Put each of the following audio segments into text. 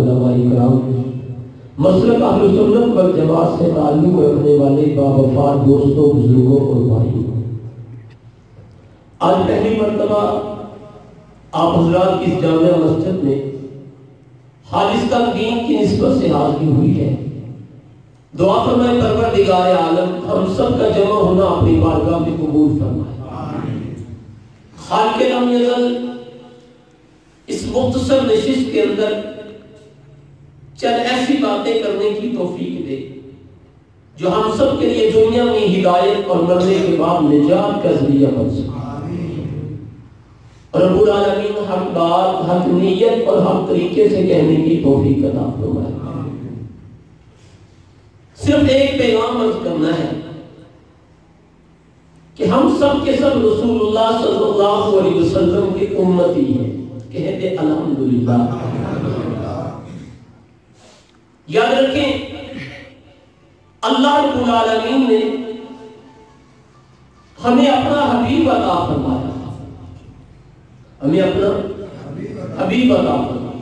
علماء کرام، مسلک اہل سنت والجماعت سے تعلق رکھنے والے باوفات دوستوں، بزرگوں اور بھائیوں، آج پہلی مرتبہ آپ حضرات کی اس جامع مسجد میں خالصتاً دین کی نسبت سے حاضری ہوئی ہے۔ دعا فرمائے پروردگار عالم ہم سب کا جمع ہونا اپنی بارگاہ میں قبول فرمائے۔ خالق لم یزل اس مختصر نشست کے اندر چند ایسی باتیں کرنے کی توفیق دے جو ہم سب کے لیے دنیا میں ہدایت اور مرنے کے بعد نجات کا ذریعہ بن سکے۔ رب العالمین حق بات، حق نیت اور حق طریقے سے کہنے کی توفیق عطا فرمائے۔ صرف ایک پیغام عرض کرنا ہے کہ ہم سب کے سب رسول اللہ صلی اللہ علیہ وسلم کے امتی ہیں، کہتے الحمدللہ۔ یاد رکھیں اللہ رب العالمین نے ہمیں اپنا حبیب عطا فرمایا، ہمیں اپنا حبیب عطا فرمایا۔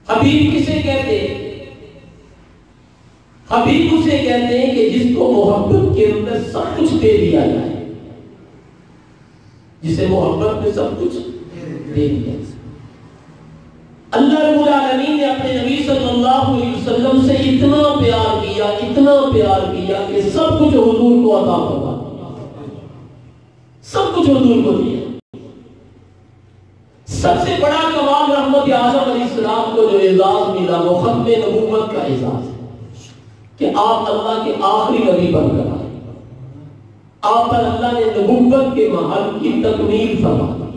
حبیب کسے کہتے ہیں؟ حبیب اسے کہتے ہیں کہ جس کو محبت کے اندر سب کچھ دے دیا جائے، جسے محبت میں سب کچھ دے دیا۔ اللہ رب العالمین نے اپنے نبی صلی اللہ علیہ وسلم سے اتنا پیار کیا، اتنا پیار کیا کہ سب کچھ حضور کو عطا فرما دیا، سب کچھ حضور کو دیا۔ سب سے بڑا کمال رحمت اعظم علیہ السلام کو جو اعزاز ملا وہ ختم نبوت کا اعزاز ہے کہ آپ اللہ کے آخری نبی بن کر آئے، آپ پر اللہ نے نبوت کے محل کی تکمیل فرما دی،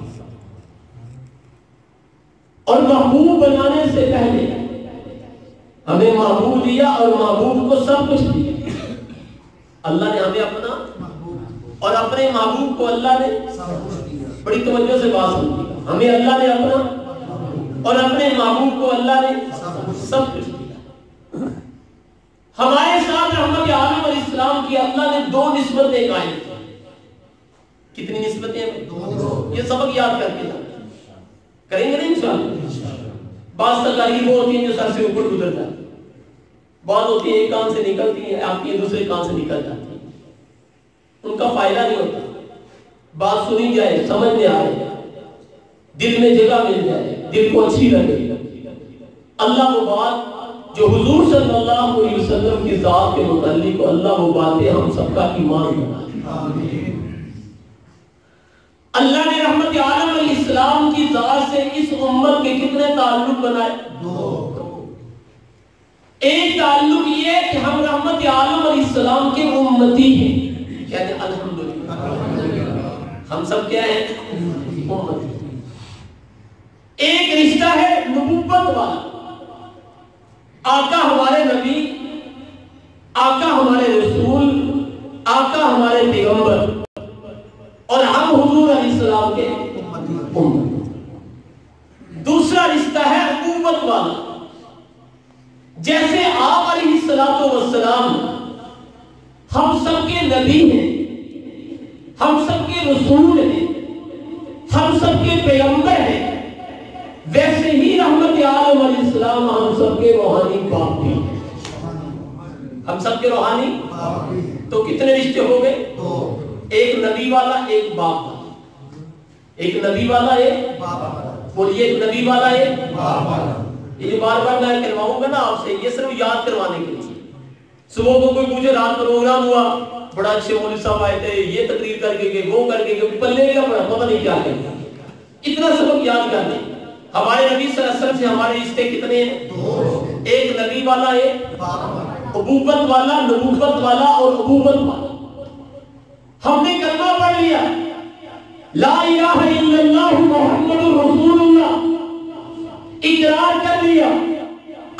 اور محبوب بنانے سے پہلے ہمیں محبوب دیا اور محبوب کو سب کچھ دیا۔ اللہ نے ہمیں اپنا اور اپنے محبوب کو اللہ نے، بڑی توجہ سے بات سنی، ہمیں اللہ نے اپنا اور اپنے محبوب کو اللہ نے سب کچھ دیا۔ ہمارے ساتھ رحمت عالم علیہ السلام کی اللہ نے دو نسبتیں قائم کی۔ کتنی نسبتیں ہیں؟ یہ سبق یاد کر کے کریں گے نا انشاءاللہ۔ بعض تقاریر وہ ہوتی ہیں جو سر سے اوپر گزر جاتی ہیں، بعض ہوتی ہیں ایک کان سے نکلتی ہیں آپ کی دوسرے کان سے نکل جاتی ہیں، ان کا فائدہ نہیں ہوتا۔ بات سنی جائے، سمجھ میں آئے، دل میں جگہ مل جائے، دل کو اچھی لگے، اللہ وہ بات جو حضور صلی اللہ علیہ وسلم کی ذات کے متعلق ہو، اللہ وہ باتیں ہم سب کا ایمان بنائے۔ اللہ نے رحمت عالم علیہ السلام کی ذات سے اس امت کے کتنے تعلق بنائے؟ دو۔ ایک تعلق یہ ہے کہ ہم رحمت عالم علیہ السلام کے امتی ہیں، کہتے ہیں الحمدللہ، ہم سب کیا ہیں؟ امتی۔ ایک رشتہ ہے نبوت والا، آقا ہمارے نبی، آقا ہمارے رسول، آقا ہمارے پیغمبر، اور ہم حضور علیہ السلام کے امت۔ دوسرا رشتہ ہے اخوت والا، جیسے آپ علیہ السلام ہم سب کے نبی ہیں، ہم سب کے رسول ہیں، ہم سب کے پیغمبر ہیں، ویسے ہی رحمت عالم علیہ السلام ہم سب کے روحانی باپ بھی ہیں۔ ہم سب کے روحانی تو کتنے رشتے ہو گئے؟ دو۔ ایک نبی والا، ایک باپ والا، ایک نبی والا، ایک باپ والا، بولیے ایک نبی والا، ایک باپ والا۔ یہ بار بار میں کرواؤں گا نا آپ سے، یہ صرف یاد کروانے کے لیے۔ صبح کو کوئی مجھے رات پروگرام ہوا، بڑا اچھے مولوی صاحب آئے تھے، یہ تقریر کر کے گئے، وہ کر کے گئے، پلے کا بڑا پتہ نہیں کیا کریں، اتنا سبق یاد کر لیں۔ ہمارے نبی صلی اللہ علیہ وسلم سے ہمارے رشتے کتنے ہیں؟ دو۔ ایک نبی والا، ایک ابوت والا، نبوت والا اور ابوت والا۔ ہم نے کلمہ پڑھ لیا لا الہ الا اللہ محمد رسول اللہ، اقرار کر لیا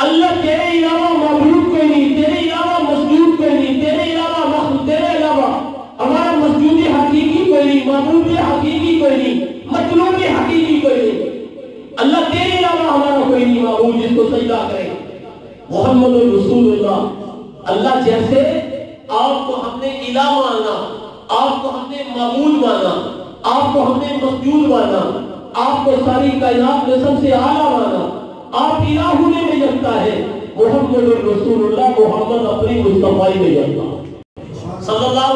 اللہ تیرے علاوہ معبود کوئی نہیں، تیرے علاوہ مسجود کوئی نہیں، تیرے علاوہ مخلوق، تیرے علاوہ ہمارا مسجود حقیقی کوئی نہیں، معبود حقیقی کوئی نہیں، مطلوب حقیقی کوئی نہیں، اللہ تیرے علاوہ ہمارا کوئی نہیں معبود جس کو سجدہ کرے، محمد رسول اللہ۔ اللہ جیسے آپ کو ہم نے الہ مانا، آپ کو ہم نے معبود مانا، آپ کو ہم نے مسجود مانا، آپ کو ساری کائنات میں سب سے اعلیٰ مانا، آپ الہ ہونے میں جگتا ہے، محمد رسول اللہ، محمد اپنی مصطفائی میں جگتا ہے صلی اللہ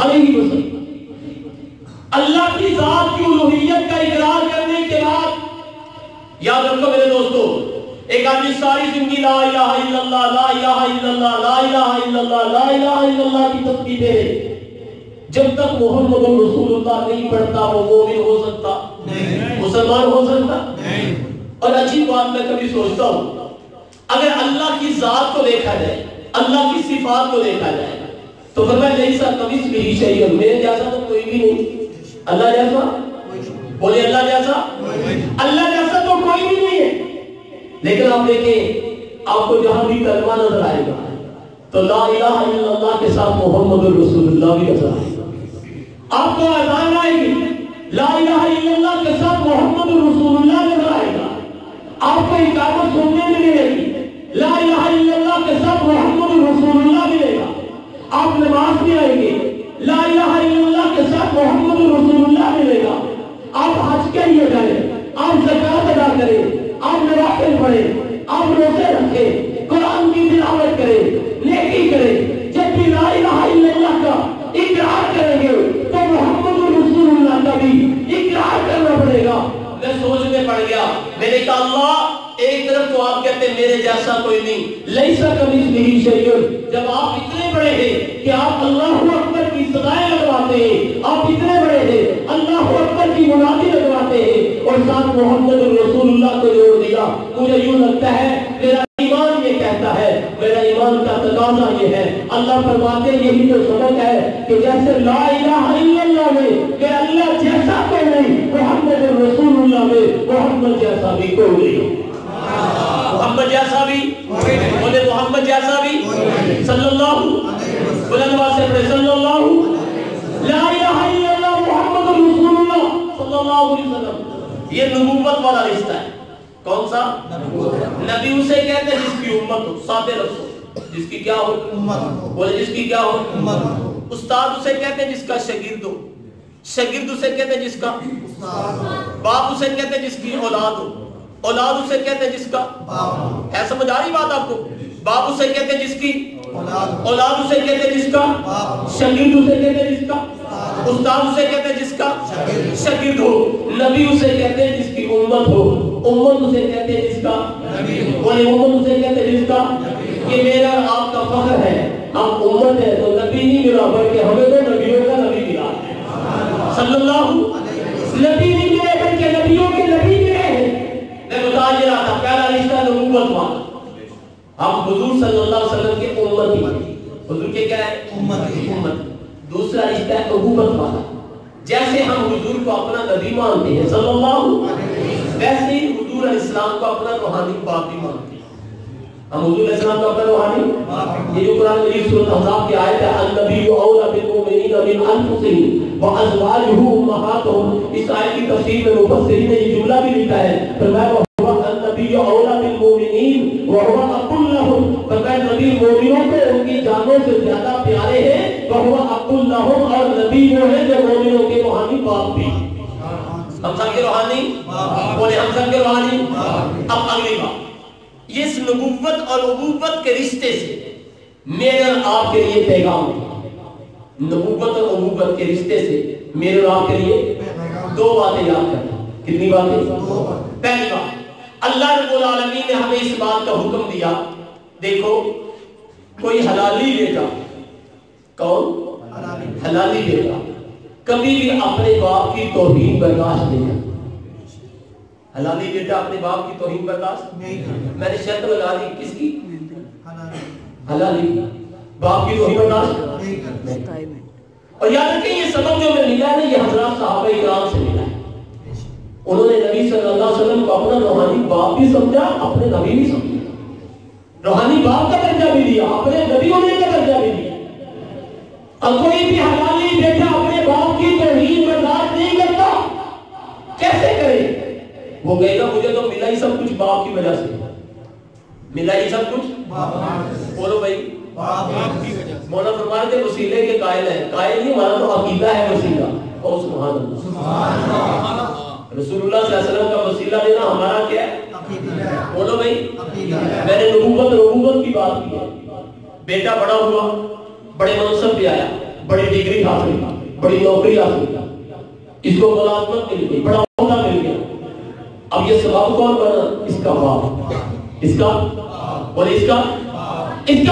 علیہ وسلم۔ اللہ کی ذات کی الوہیت کا اقرار کرنے کے بعد یاد رکھو میرے دوستو، ایک آدمی ساری زندگی لا الہ الا اللہ، لا الہ الا اللہ، لا الہ الا اللہ، لا الہ الا اللہ کی تسبیح دے رہے، جب تک محمد رسول اللہ نہیں پڑھتا وہ مومن ہو سکتا نہیں، مسلمان ہو سکتا نہیں۔ اور عجیب بات میں کبھی سوچتا ہوں، اگر اللہ کی ذات کو دیکھا جائے، اللہ کی صفات کو دیکھا جائے تو فرمایا لیسا کمثلہ شیء، میرے جیسا تو کوئی بھی نہیں۔ اللہ جیسا بولے، اللہ جیسا، اللہ جیسا تو کوئی بھی نہیں ہے۔ لیکن آپ دیکھیں، آپ کو جہاں بھی کلمہ نظر آئے گا تو لا الہ الا اللہ کے ساتھ محمد رسول اللہ بھی نظر آئے گا۔ آپ کو اذان آئے گی، لا الہ الا اللہ کے ساتھ محمد رسول اللہ نظر آئے گا۔ آپ کو اقامت سننے میں ملے گی، لا الہ الا اللہ کے ساتھ محمد رسول اللہ ملے گا۔ آپ نماز میں آئیں گے، لا الہ الا اللہ کے ساتھ محمد رسول اللہ ملے گا۔ آپ حج کے لیے جائیں، آپ زکوٰۃ ادا کریں، آپ نوافل پڑھیں، آپ روزے رکھیں، قرآن کی تلاوت کریں، نیکی کریں، جب بھی لا الہ الا اللہ کا اقرار کریں گے تو محمد رسول اللہ کا بھی اقرار کرنا پڑے گا۔ میں سوچنے پڑ گیا، میں نے کہا اللہ، ایک طرف تو آپ کہتے ہیں میرے جیسا کوئی نہیں، لیسا کمثلہ شیء، جب آپ اتنے بڑے ہیں کہ آپ اللہ اکبر کی صدائیں لگواتے ہیں، آپ اتنے بڑے ہیں اللہ اکبر کی منادی لگواتے ہیں اور ساتھ محمد رسول اللہ کو جوڑ دیا، مجھے یوں لگتا ہے میرا ایمان یہ کہتا ہے، میرا ایمان کا تقاضا یہ ہے۔ اللہ فرماتے ہیں یہی تو سبق ہے کہ جیسے لا الہ الا اللہ میں کہ اللہ جیسا کوئی نہیں، محمد رسول اللہ میں محمد جیسا بھی کوئی نہیں، محمد جیسا بھی بولے، محمد جیسا بھی صلی اللہ بلند آواز سے پڑھے، صلی اللہ لا الہ الا اللہ محمد رسول اللہ صلی اللہ علیہ وسلم۔ یہ نبوت والا رشتہ ہے۔ کون سا نبی؟ اسے کہتے ہیں جس کی امت ہو، سادے رسول جس کی کیا ہو، امت، بولے جس کی کیا ہو، امت۔ استاد اسے کہتے ہیں جس کا شاگرد ہو، شاگرد اسے کہتے ہیں جس کا استاد، باپ اسے کہتے ہیں جس کی اولاد ہو، اولاد اسے کہتے ہیں جس کا باپ ہے۔ سمجھ آ رہی بات آپ کو؟ باپ اسے کہتے ہیں جس کی اولاد، اولاد اسے کہتے ہیں جس کا باپ، شاگرد اسے کہتے ہیں جس کا استاد، اسے کہتے ہیں جس کا شاگرد ہو، نبی اسے کہتے ہیں جس کی امت ہو، امت اسے کہتے ہیں جس کا نبی ہو، بولے امت اسے کہتے ہیں جس کا۔ یہ میرا آپ کا فخر ہے، ہم امت ہے تو نبی نہیں ملا بلکہ ہمیں تو نبیوں کا نبی ملا ہے صلی اللہ، نبی نہیں ملے بلکہ نبیوں کے نبی ملے ہیں۔ میں بتا یہ رہا تھا، پہلا رشتہ نبوت والا، ہم حضور صلی اللہ علیہ وسلم کے امتی ہیں، حضور کے کیا ہے، امت۔ دوسرا رشتہ ہے نبوت والا، جیسے ہم حضور کو اپنا نبی مانتے ہیں صلی اللہ علیہ وسلم، ویسے ہی حضور علیہ السلام کو اپنا روحانی باپ بھی مانتے ہیں۔ ہم حضور علیہ السلام کو اپنا روحانی، یہ جو قرآن مجید سورۃ احزاب کی آیت ہے، النبی اولیٰ بالمؤمنین من انفسہم وازواجہ امہاتہم، اس آیت کی تفسیر میں مفسرین نے یہ جملہ بھی لکھا ہے، فرمایا النبی اولیٰ بالمؤمنین وہو اخ لہم، فرمایا نبی مومنوں کو ان کی جانوں سے زیادہ پیارے ہیں، وہو اخ لہم، اور نبی وہ ہے جو مومنوں کے روحانی باپ بھی۔ ہم سب کے روحانی بولے، ہم سب کے روحانی۔ اب اگلی بات، اس نبوت اور ابوت کے رشتے سے میرے اور آپ کے لیے پیغام ہے۔ نبوت اور ابوت کے رشتے سے میرے اور آپ کے لیے دو باتیں یاد کرنا۔ کتنی باتیں؟ پہلی بات، اللہ رب العالمین نے ہمیں اس بات کا حکم دیا، دیکھو کوئی حلالی بیٹا، کون حلالی بیٹا کبھی بھی اپنے باپ کی توہین برداشت نہیں کرتا۔ حلالی بیٹا اپنے باپ کی توہین برداشت نہیں کرتا۔ میں نے شرط لگا دی، کس کی؟ حلالی باپ کی توہین برداشت نہیں کرتا۔ اور یاد رکھیں یہ سبق جو میں ملا ہے یہ حضرات صحابہ کرام سے ملا ہے۔ انہوں نے نبی صلی اللہ علیہ وسلم کو اپنا روحانی باپ بھی سمجھا، اپنے نبی بھی سمجھا، روحانی باپ کا درجہ بھی دیا، اپنے نبی ہونے کا درجہ بھی دیا۔ اب کوئی بھی حلالی بیٹا اپنے باپ کی توہین برداشت نہیں کرتا، کیسے کرے؟ وہ کہے گا مجھے تو ملا ہی سب کچھ باپ کی وجہ سے، ملا ہی سب کچھ بولو بھائی باپ کی وجہ سے۔ مولانا فرماتے تھے وسیلے کے قائل ہیں، قائل نہیں، ہمارا تو عقیدہ ہے وسیلہ، اور سبحان اللہ. رسول اللہ صلی اللہ علیہ وسلم کا وسیلہ لینا ہمارا کیا ہے؟ بولو بھائی. میں نے ربوبت کی بات کی ہے. بیٹا بڑا ہوا, بڑے منصب پہ آیا, بڑی ڈگری حاصل کی, بڑی نوکری حاصل کی, اس کو ملازمت مل گئی, بڑا عہدہ مل گیا. اب یہ سبب کون بنا؟ اس کا باپ, اس کا اور اس کا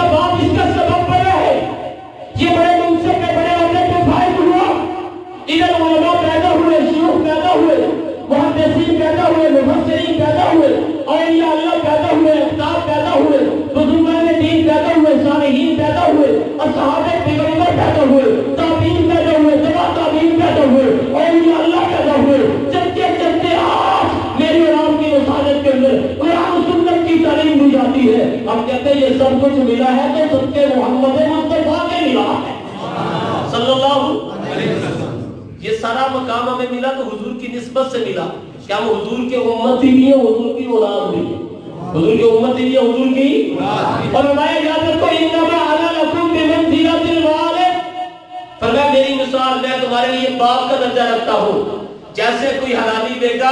باپ اس کا سبب بنا ہے. یہ بڑے منصب کے بڑے عہدے کے فائز ہوا. ادھر علماء پیدا ہوئے, شیوخ پیدا ہوئے, محدثین پیدا ہوئے, مفسرین پیدا ہوئے, اولیاء اللہ پیدا ہوئے, اقطاب پیدا ہوئے, بزرگان دین پیدا ہوئے, صالحین پیدا ہوئے, اصحابہ پیغمبر پیدا ہوئے, تابعین پیدا ہوئے, تبع تابعین پیدا ہوئے, اولیاء اللہ پیدا ہوئے. چلتے چلتے آج میری اور آپ کی رسالت کے اندر قرآن و سنت کی تعلیم دی جاتی ہے. اب کہتے ہیں یہ سب کچھ ملا ہے تو سب کے محمد مصطفیٰ کے ملا ہے صلی اللہ علیہ وسلم. یہ سارا مقام ہمیں ملا تو حضور کی نسبت سے ملا. کیا ہم حضور کے امتی بھی ہیں, حضور کی اولاد بھی ہیں, حضور کی امتی بھی ہیں, حضور کی. اور ہمارے یاد رکھو انما انا لکم بمنزلۃ الوالد. فرمایا میری مثال میں تمہارے لیے باپ کا درجہ رکھتا ہوں. جیسے کوئی حلالی بیٹا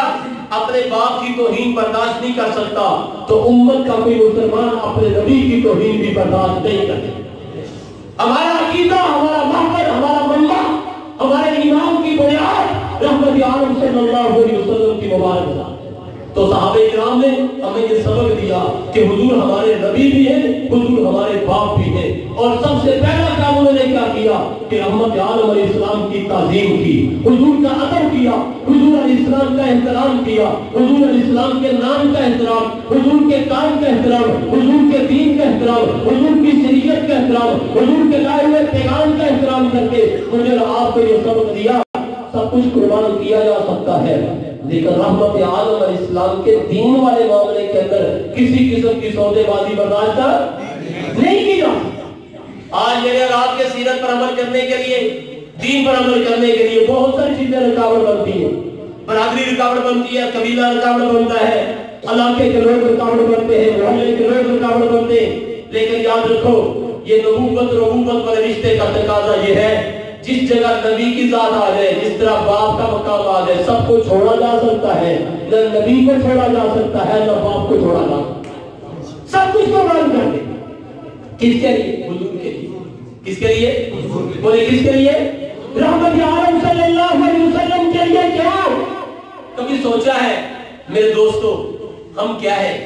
اپنے باپ کی توہین برداشت نہیں کر سکتا تو امت کا کوئی مسلمان اپنے نبی کی توہین بھی برداشت نہیں کرتا. ہمارا عقیدہ, ہمارا محور, ہمارا منبع, ہمارے ایمان کی بنیاد رحمت عالم صلی اللہ علیہ وسلم کی مبارک ذات. تو صحابہ کرام نے ہمیں یہ سبق دیا کہ حضور ہمارے نبی بھی ہیں, حضور ہمارے باپ بھی ہیں. اور سب سے پہلا کام انہوں نے کیا کیا کہ رحمت عالم علیہ السلام کی تعظیم کی, حضور کا ادب کیا, حضور علیہ السلام کا احترام کیا, حضور علیہ السلام کے نام کا احترام, حضور کے کام کا احترام, حضور کے دین کا احترام, حضور کی شریعت کا احترام, حضور کے لائے ہوئے پیغام کا احترام کر کے مجھے آپ کو یہ سبق دیا. سب کچھ قربان کیا جا سکتا ہے لیکن رحمت عالم علیہ السلام کے دین والے معاملے کے اندر کسی قسم کی سودے بازی برداشت نہیں کی جا. آج میرے اور آپ کے سیرت پر عمل کرنے کے لیے, دین پر عمل کرنے کے لیے بہت ساری چیزیں رکاوٹ بنتی ہیں. برادری رکاوٹ بنتی ہے, قبیلہ رکاوٹ بنتا ہے, علاقے کے لوگ رکاوٹ بنتے ہیں, محلے کے لوگ رکاوٹ بنتے ہیں. لیکن یاد رکھو یہ نبوت والے رشتے کا تقاضا یہ ہے جس جگہ نبی کی ذات آ جائے, جس طرح باپ کا مقام آ جائے, سب کو چھوڑا جا سکتا ہے. نہ نبی کو چھوڑا جا سکتا ہے, نہ باپ کو چھوڑا جا سکتا ہے. سب کچھ کو مان کر دے. کس کے لیے؟ حضور کے لیے. کس کے لیے؟ بولے کس کے لیے؟ رحمت عالم صلی اللہ علیہ وسلم کے لیے. کیوں؟ کبھی سوچا ہے میرے دوستو ہم کیا ہے؟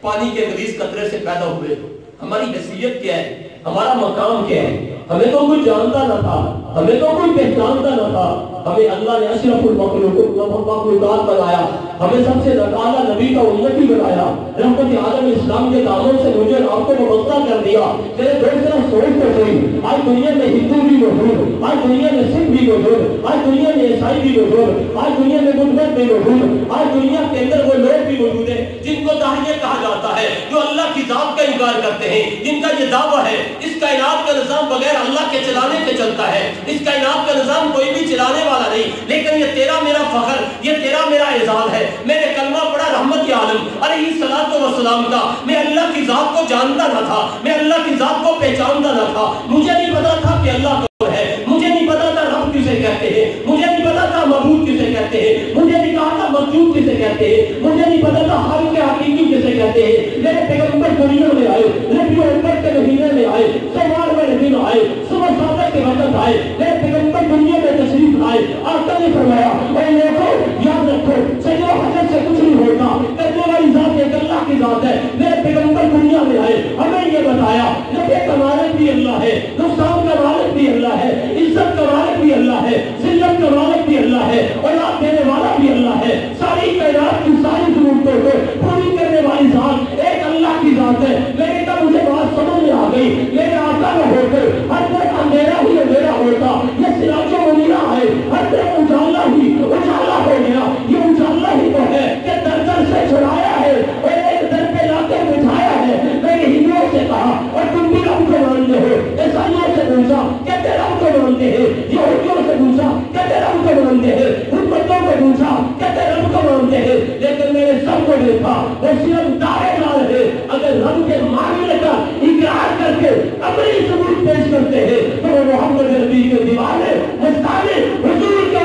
پانی کے غلیظ قطرے سے پیدا ہوئے. ہماری حیثیت کیا ہے؟ ہمارا مقام کیا ہے؟ ہمیں تو کوئی جانتا نہ تھا, ہمیں تو کوئی پہچانتا نہ تھا. ہمیں اللہ نے اشرف المخلوقات بنایا, ہمیں سب سے نکالا نبی کا امتی بنایا, رحمت عالم اسلام کے دامن سے مجھے آپ کو وابستہ کر دیا. میرے دوست طرح سوچ کر گئی آج دنیا میں ہندو بھی موجود, آج دنیا میں سکھ بھی موجود, آج دنیا میں عیسائی بھی موجود, آج دنیا میں بدھ بھی موجود, آج دنیا کے اندر وہ لوگ بھی موجود ہیں جن کو داعیہ کہا جاتا ہے, جو اللہ کی ذات کا انکار کرتے ہیں, جن کا یہ دعویٰ ہے اس کائنات کا نظام بغیر اللہ کے چلانے کے چلتا ہے, اس کائنات کا نظام کوئی بھی چلانے والا نہیں. لیکن یہ تیرا میرا فخر, یہ تیرا میرا اعزاز ہے. میں نے کلمہ پڑھا رحمت عالم علیہ الصلوۃ والسلام کا. میں اللہ کی ذات کو جانتا نہ تھا, میں اللہ کی ذات کو پہچانتا نہ تھا. مجھے نہیں پتا تھا کہ اللہ کون ہے, مجھے نہیں پتا تھا رب کسے کہتے ہیں, مجھے نہیں پتا تھا معبود کسے کہتے ہیں, مجھے نہیں کہا تھا مسجود کسے کہتے ہیں, مجھے نہیں پتا تھا خالق حقیقی کسے کہتے ہیں. میرے پیغمبر دنیا میں آئے, ربیع الاول کے مہینے میں آئے, شوال میں دن آئے, صبح صادق کے وقت آئے, میرے پیغمبر دنیا میں تشریف لائے. آقا نے فرمایا اے لوگوں یاد رکھو سجدہ حضرت سے کچھ نہیں ہوتا, کرنے والی ذات ایک اللہ کی ذات ہے. میرے پیغمبر دنیا میں آئے, ہمیں یہ بتایا نفع کا مالک بھی اللہ ہے, نقصان کا مالک بھی اللہ ہے, عزت کا مالک بھی اللہ ہے, ذلت کا مالک بھی اللہ ہے, اولاد دینے والا بھی اللہ ہے. ساری کائنات کی ساری ضرورتوں کو پوری کرنے والی ذات ایک اللہ کی ذات ہے. میرے کا مجھے بات سمجھ میں آ گئی. میرے آقا نہ ہو کر ہر طرف اندھیرا ہی اندھیرا ہوتا, یہ سراج و منیرہ ہے, ہر طرف اجالا ہی اجالا ہو گیا. یہ اجالا ہی تو ہے کہ در در سے چھڑایا ہے اور ایک در پہ لا کے بٹھایا ہے. میں نے ہندوؤں سے کہا اور تم بھی رب کو مانتے ہو, عیسائیوں سے پوچھا کہتے رب کو مانتے ہیں, یہودیوں سے پوچھا کہتے رب کو مانتے ہیں, حکومتوں کو پوچھا کہتے رب کو مانتے ہیں. لیکن میں نے سب کو دیکھا وہ صرف دعوے لا رہے. اگر رب کے معاملے کا اقرار کر کے اپنی ثبوت پیش کرتے ہیں تو وہ محمد نبی کے دیوانے مستعمل حضور کے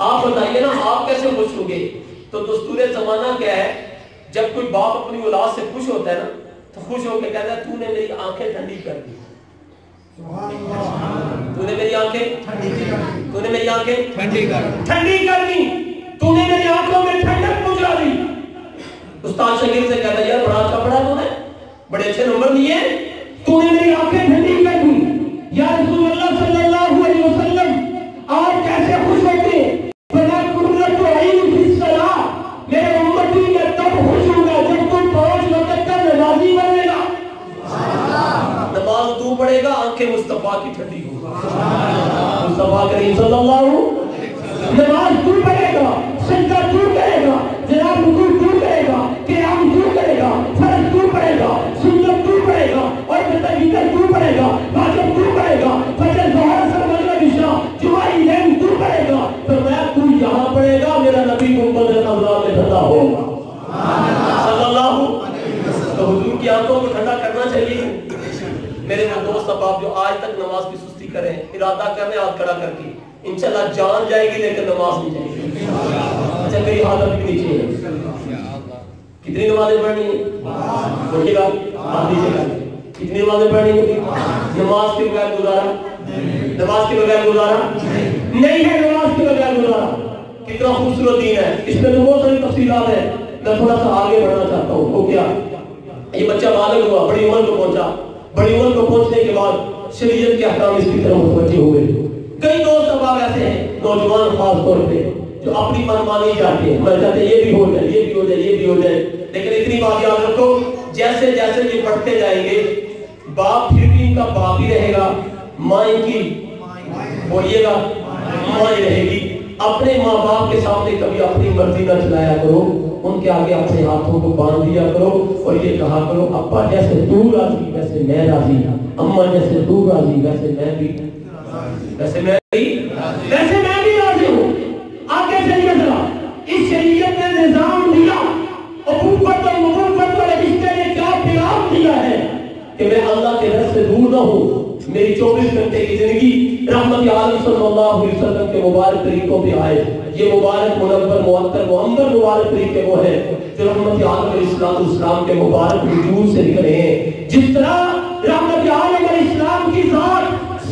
آپ بتائیے نا آپ کیسے خوش ہوں گے؟ تو دستور زمانہ کیا ہے، جب کوئی باپ اپنی اولاد سے خوش ہوتا ہے نا تو خوش ہو کے کہتا ہے تو نے میری آنکھیں ٹھنڈی کر دی، تو نے میری آنکھیں ٹھنڈی کر دی، تو نے میری آنکھوں میں ٹھنڈک پہنچا دی۔ استاد شاگرد سے کہتا ہے یار بڑا اچھا پڑھا تو نے، بڑے اچھے نمبر لیے، تو نے میری آنکھیں ٹھنڈی کر دی۔ یا رسول اللہ صلی اللہ علیہ وسلم آپ کیسے خوش ہوتے ہیں؟ بنا قرۃ عین فی الصلاۃ، میرے امتی میں تب خوش ہوں گا جب تم 5 وقت کا نمازی بنے گا۔ نماز تو پڑھے گا، آنکھیں مصطفیٰ کی ٹھنڈی ہوں، مصطفیٰ کریم صلی اللہ علیہ وسلم۔ نماز تو پڑھے گا، سجدہ تو کرے گا، جناب رکوع تو کرے گا، قیام تو کرے گا، فرض تو پڑھے گا، سنت تو پڑھے گا، اور وتر تو پڑھے گا، واجب تو پڑھے گا، فجر ظہر اثر مغرب عشاء جمعہ عیدین تو پڑھے گا، تو میں تو یہاں پڑھے گا، میرا نبی محمد اللہ میں ٹھنڈا ہوگا صلی اللہ علیہ وسلم۔ تو حضور کی آنکھوں کو ٹھنڈا کرنا چاہیے۔ میرے وہ دوست احباب جو آج تک نماز کی سستی کریں، ارادہ کرنے ہاتھ کھڑا کر کے انشاءاللہ جان جائے گی لیکن نماز نہیں جائے گی۔ اچھا میری حالت بھی نیچے ہے، کتنی نمازیں پڑھنی ہیں؟ بولیے گا آدھی جگہ کتنی نمازیں پڑھنی ہیں؟ نماز کے بغیر گزارا، نماز کے بغیر گزارا نہیں ہے، نماز کے بغیر گزارا۔ کتنا خوبصورت دین ہے، اس میں تو بہت ساری تفصیلات ہیں، میں تھوڑا سا آگے بڑھنا چاہتا ہوں۔ وہ کیا، یہ بچہ بالغ ہوا، بڑی عمر کو پہنچا، بڑی عمر کو پہنچنے کے بعد شریعت کے احکام اس کی طرف متوجہ ہوئے۔ کئی دوست اب ایسے ہیں، نوجوان خاص طور پہ، جو اپنی منمانی چاہتے ہیں، میں چاہتے ہیں یہ بھی ہو جائے، یہ بھی ہو جائے، یہ بھی ہو جائے، لیکن اتنی بات یاد رکھو جیسے جیسے یہ بڑھتے جائیں گے باپ پھر بھی ان کا باپ ہی رہے گا، ماں ان کی بولیے گا ماں ہی رہے گی۔ اپنے ماں باپ کے سامنے کبھی اپنی مرضی نہ چلایا کرو، ان کے آگے اپنے ہاتھوں کو باندھ دیا کرو اور یہ کہا کرو ابا جیسے تو راضی ویسے میں راضی، اماں جیسے تو راضی ویسے میں بھی راضی ہوں۔ آگے چلیے ذرا، اس شریعت نے نظام دیا، ابوت اور نبوت والے رشتے نے کیا پیغام دیا ہے کہ میں اللہ کے رس سے دور نہ ہوں۔ میری 24 گھنٹے کی زندگی رحمت عالم صلی اللہ علیہ وسلم کے مبارک طریقوں پہ آئے۔ یہ مبارک منور معطر معمر مبارک طریقے وہ ہیں جو رحمت عالم علیہ السلام کے مبارک وجود سے نکلے ہیں۔ جس طرح رحمت عالم علیہ السلام کی ذات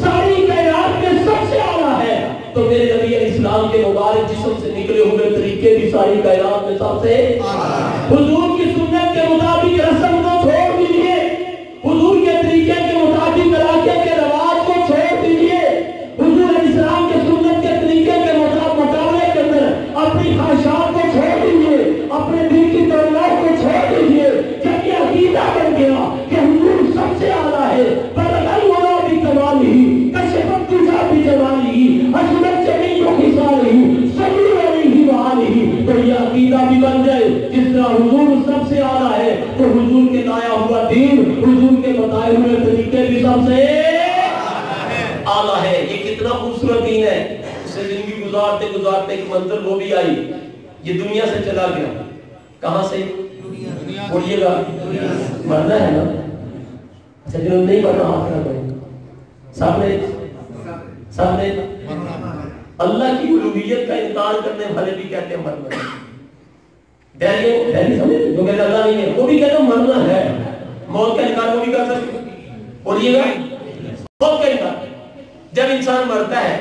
ساری کائنات میں سب سے اعلیٰ ہے، تو میرے نبی علیہ السلام کے مبارک جسم سے نکلے ہوئے طریقے بھی ساری کائنات میں سب سے حضور کی سنت کے مطابق رسم کو چھوڑ دیجئے، حضور کے طریقے کے مطابق علاقے کے رواج کو چھوڑ دیجئے، حضور علیہ السلام کے سنت کے طریقے کے مطابق کے اندر اپنی خواہشات کو چھوڑ دیجئے، اپنے دل کی تمناؤں کو چھوڑ دیجئے۔ جب یہ عقیدہ بن گیا کہ حضور سب سے اعلیٰ ہے، فَلَقَدْ وَلَا بِكَمَالِهِ كَشَفَتْ تُجَا بِجَمَالِهِ حَسُنَتْ جَمِيعُ خِصَالِهِ صَلُّوا عَلَيْهِ وَآلِهِ۔ تو یہ عقیدہ بھی بن جائے جس طرح حضور سب سے اعلیٰ ہے تو حضور کے لایا ہوا دین، حضور کے بتائے ہوئے طریقے بھی سب سے اعلیٰ ہے۔ یہ کتنا خوبصورت دین ہے۔ اسے زندگی گزارتے گزارتے ایک منزل وہ بھی آئی، یہ دنیا سے چلا گیا۔ کہاں سے؟ بولیے گا مرنا ہے نا؟ اچھا جنہوں نہیں مرنا ہاتھ نہ کریں، سامنے اللہ کی الوہیت کا انکار کرنے والے بھی کہتے ہیں مرنا ہے۔ دہلی سمجھے جو کہتے اللہ نہیں ہے وہ بھی کہتے ہیں مرنا ہے۔ موت کا انکار وہ بھی کر سکتے، بولیے گا موت کا انکار۔ جب انسان مرتا ہے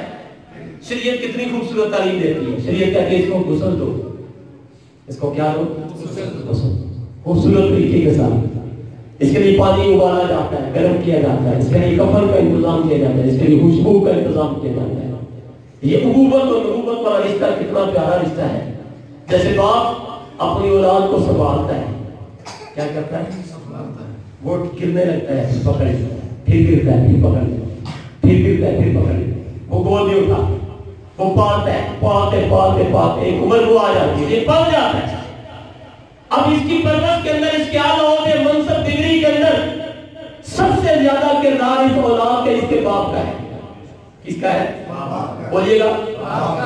شریعت کتنی خوبصورت تعلیم دیتی ہے۔ شریعت کہتی ہے اس کو غسل دو، اس کو کیا دو؟ غسل، خوبصورت طریقے کے ساتھ۔ اس کے لیے پانی ابالا جاتا ہے، گرم کیا جاتا ہے، اس کے لیے کفن کا انتظام کیا جاتا ہے، اس کے لیے خوشبو کا انتظام کیا جاتا ہے۔ یہ ابوت اور نبوت والا رشتہ کتنا پیارا رشتہ ہے۔ جیسے باپ اپنی اولاد کو سنبھالتا ہے، کیا کرتا ہے؟ وہ گرنے لگتا ہے پکڑ لیتا ہے، پھر گرتا ہے پھر پکڑ لیتا ہے، پھر گرتا ہے پھر پکڑ لیتا ہے، وہ گود نہیں اٹھا، وہ پالتا ہے، پالتے ایک عمر وہ آ جاتی ہے، یہ پل جاتا ہے۔ اب اس کی پرورش کے اندر اس کے اعلیٰ منصب ڈگری کے اندر سب سے زیادہ کردار اس اولاد کے اس کے باپ کا ہے۔ کس کا ہے؟ بولیے گا۔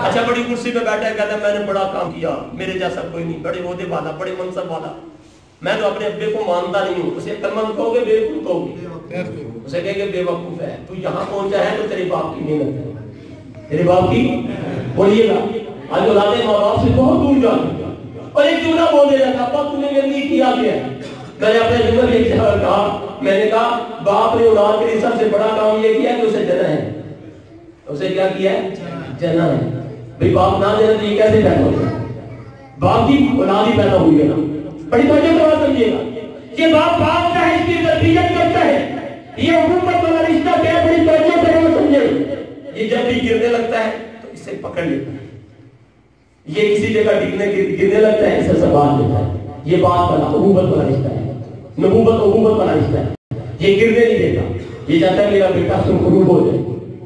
اچھا بڑی کرسی پہ بیٹھا ہے، کہتا ہے میں نے بڑا کام کیا، میرے جیسا کوئی نہیں، بڑے عہدے والا، بڑے منصب والا، میں تو اپنے ابے کو مانتا نہیں ہوں۔ اسے عقلمند کہو گے بے وقوف کہو گے؟ اسے کہیں گے بے وقوف ہے، تو یہاں پہنچا ہے تو تیرے باپ کی محنت ہے، تیرے باپ کی، بولیے گا آج اولادیں ماں باپ سے بہت دور جا چکی ہیں اور ایک جملہ بول دے رہا تھا تم نے میرے لیے کیا کیا ہے. میں نے اپنے جملے میں ایک جگہ کہا, میں نے کہا باپ نے اولاد کے لیے سب سے بڑا کام یہ کیا کہ اسے جنا ہے. اسے کیا کیا ہے؟ جنا ہے. بھئی باپ نہ جنا تو یہ کیسے پیدا ہوگا؟ باپ کی اولاد ہی پیدا ہوئی ہے نا. بڑی توجہ سے بات سمجھیے گا, یہ باپ باپ کا ہے, اس کی تربیت کرتا ہے, یہ حکومت والا رشتہ کیا ہے, بڑی توجہ سے بات سمجھے. یہ جب بھی گرنے لگتا ہے تو اسے پکڑ لیتا ہے, یہ کسی جگہ گرنے لگتا ہے اسے سنبھال لیتا ہے. یہ بات والا حکومت والا رشتہ ہے, نبوت حکومت والا رشتہ ہے. یہ گرنے نہیں دیتا, یہ چاہتا ہے میرا بیٹا سرخرو ہو جائے,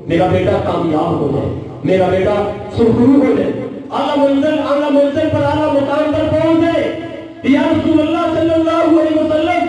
میرا بیٹا کامیاب ہو جائے, میرا بیٹا سرخرو ہو جائے, اعلیٰ منزل پر اعلیٰ مقام پر پہنچ جائے. یا رسول اللہ صلی اللہ علیہ وسلم,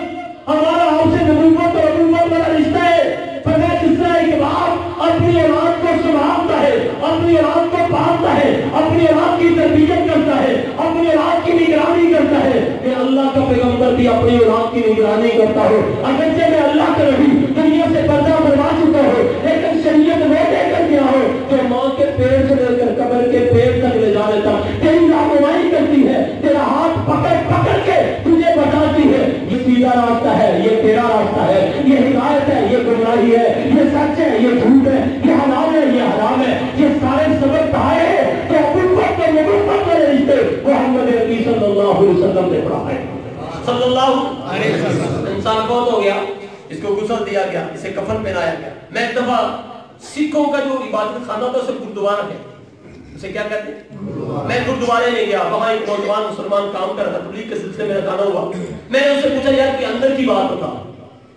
ہمارا آپ سے نبوت اور حکومت والا رشتہ ہے. فرمایا جس طرح ایک باپ اپنی اولاد کو سنبھالتا ہے, اپنی اولاد کو پالتا ہے, اپنی اولاد کی تربیت کرتا ہے, اپنی اولاد کی نگرانی کرتا ہے, کہ اللہ کا پیغمبر بھی اپنی اولاد کی نگرانی کرتا ہو. اگرچہ میں اللہ کا نبی دنیا سے پردہ فرما چکا ہو, لیکن شریعت وہ دے کر گیا ہو جو ماں کے پیٹ سے لے کر قبر کے پیٹ تک لے جانے تک تیری رہنمائی کرتی ہے, تیرا ہاتھ پکڑ کے تجھے بتاتی ہے یہ سیدھا راستہ ہے, یہ تیرا راستہ ہے, یہ ہدایت ہے, یہ گمراہی ہے, یہ سچ ہے, یہ جھوٹ ہے, یہ حلال ہے, یہ حرام ہے. یہ سارے سبق پڑھائے ہیں تو حکومت اور نبوت والے رشتے محمد عربی صلی اللہ علیہ وسلم نے پڑھائے. صلی اللہ علیہ وسلم. انسان بہت ہو گیا, اس کو غسل دیا گیا, اسے کفن پہنایا گیا. میں ایک دفعہ سکھوں کا جو عبادت خانہ تھا اسے گردوارہ ہے, اسے کیا کہتے ہیں, میں گردوارے لے گیا, وہاں ایک نوجوان مسلمان کام کر رہا تھا, تبلیغ کے سلسلے میں کھانا ہوا. میں نے اسے پوچھا یار کہ اندر کی بات بتا,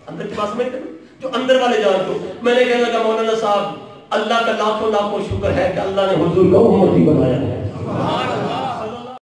اندر کی بات سمجھتے ہیں جو اندر والے جان کو. میں نے کہنے لگا مولانا صاحب اللہ کا لاکھوں لاکھوں شکر ہے کہ اللہ نے حضور کو امتی بنایا ہے.